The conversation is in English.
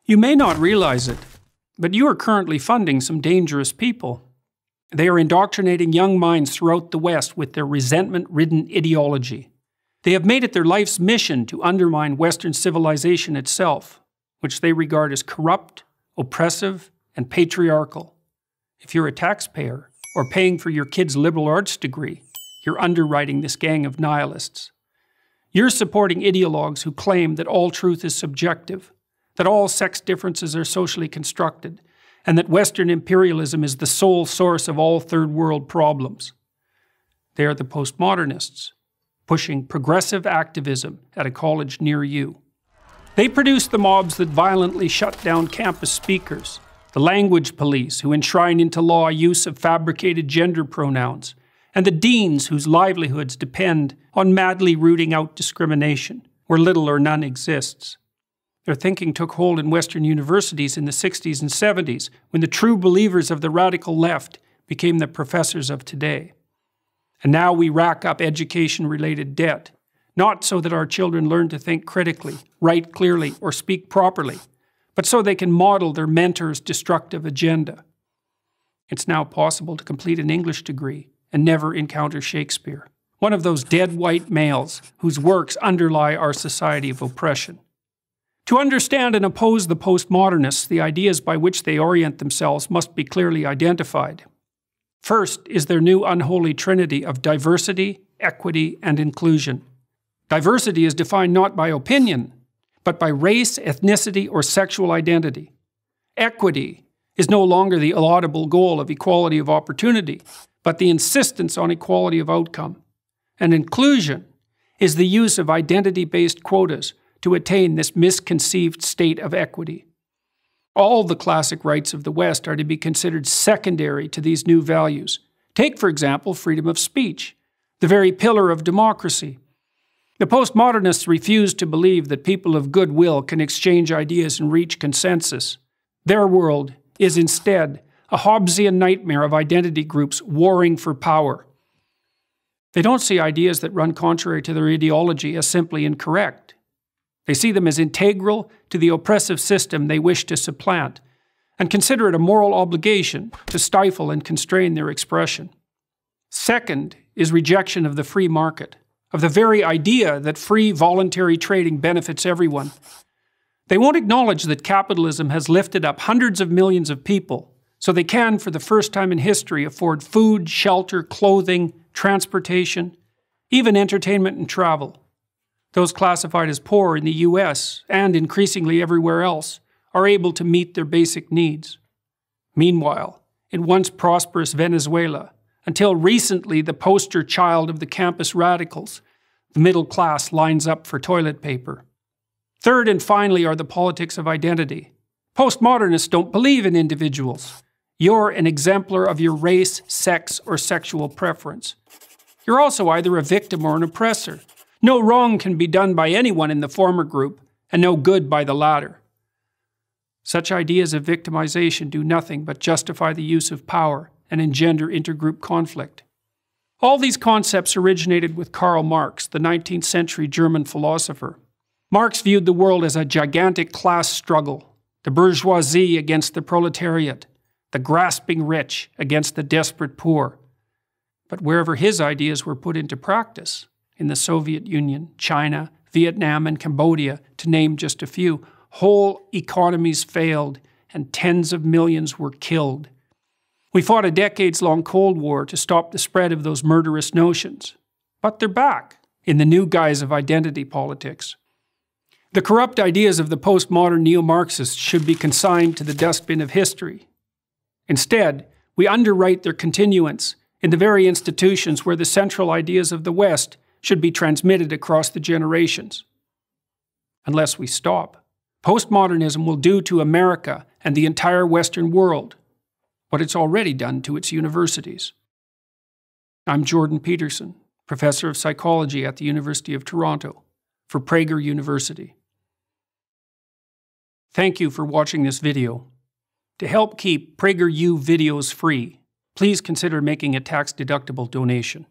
You may not realize it, but you are currently funding some dangerous people. They are indoctrinating young minds throughout the West with their resentment-ridden ideology. They have made it their life's mission to undermine Western civilization itself, which they regard as corrupt, oppressive, and patriarchal. If you're a taxpayer, or paying for your kid's liberal arts degree, you're underwriting this gang of nihilists. You're supporting ideologues who claim that all truth is subjective, that all sex differences are socially constructed, and that Western imperialism is the sole source of all third world problems. They are the postmodernists, pushing progressive activism at a college near you. They produce the mobs that violently shut down campus speakers, the language police who enshrine into law use of fabricated gender pronouns, and the deans whose livelihoods depend on madly rooting out discrimination, where little or none exists. Their thinking took hold in Western universities in the 60s and 70s, when the true believers of the radical left became the professors of today. And now we rack up education-related debt, not so that our children learn to think critically, write clearly, or speak properly, but so they can model their mentor's destructive agenda. It's now possible to complete an English degree and never encounter Shakespeare, one of those dead white males whose works underlie our society of oppression. To understand and oppose the postmodernists, the ideas by which they orient themselves must be clearly identified. First is their new unholy trinity of diversity, equity, and inclusion. Diversity is defined not by opinion, but by race, ethnicity, or sexual identity. Equity is no longer the laudable goal of equality of opportunity, but the insistence on equality of outcome. And inclusion is the use of identity-based quotas to attain this misconceived state of equity. All the classic rights of the West are to be considered secondary to these new values. Take, for example, freedom of speech, the very pillar of democracy. The postmodernists refuse to believe that people of goodwill can exchange ideas and reach consensus. Their world is instead a Hobbesian nightmare of identity groups warring for power. They don't see ideas that run contrary to their ideology as simply incorrect. They see them as integral to the oppressive system they wish to supplant, and consider it a moral obligation to stifle and constrain their expression. Second is rejection of the free market, of the very idea that free voluntary trading benefits everyone. They won't acknowledge that capitalism has lifted up hundreds of millions of people, so they can, for the first time in history, afford food, shelter, clothing, transportation, even entertainment and travel. Those classified as poor in the US, and increasingly everywhere else, are able to meet their basic needs. Meanwhile, in once prosperous Venezuela, until recently the poster child of the campus radicals, the middle class lines up for toilet paper. Third and finally are the politics of identity. Postmodernists don't believe in individuals. You're an exemplar of your race, sex, or sexual preference. You're also either a victim or an oppressor. No wrong can be done by anyone in the former group, and no good by the latter. Such ideas of victimization do nothing but justify the use of power and engender intergroup conflict. All these concepts originated with Karl Marx, the 19th century German philosopher. Marx viewed the world as a gigantic class struggle, the bourgeoisie against the proletariat, the grasping rich against the desperate poor. But wherever his ideas were put into practice, in the Soviet Union, China, Vietnam, and Cambodia, to name just a few, whole economies failed and tens of millions were killed. We fought a decades-long Cold War to stop the spread of those murderous notions. But they're back, in the new guise of identity politics. The corrupt ideas of the postmodern neo-Marxists should be consigned to the dustbin of history. Instead, we underwrite their continuance in the very institutions where the central ideas of the West should be transmitted across the generations. Unless we stop, postmodernism will do to America and the entire Western world what it's already done to its universities. I'm Jordan Peterson, professor of psychology at the University of Toronto, for Prager University. Thank you for watching this video. To help keep PragerU videos free, please consider making a tax-deductible donation.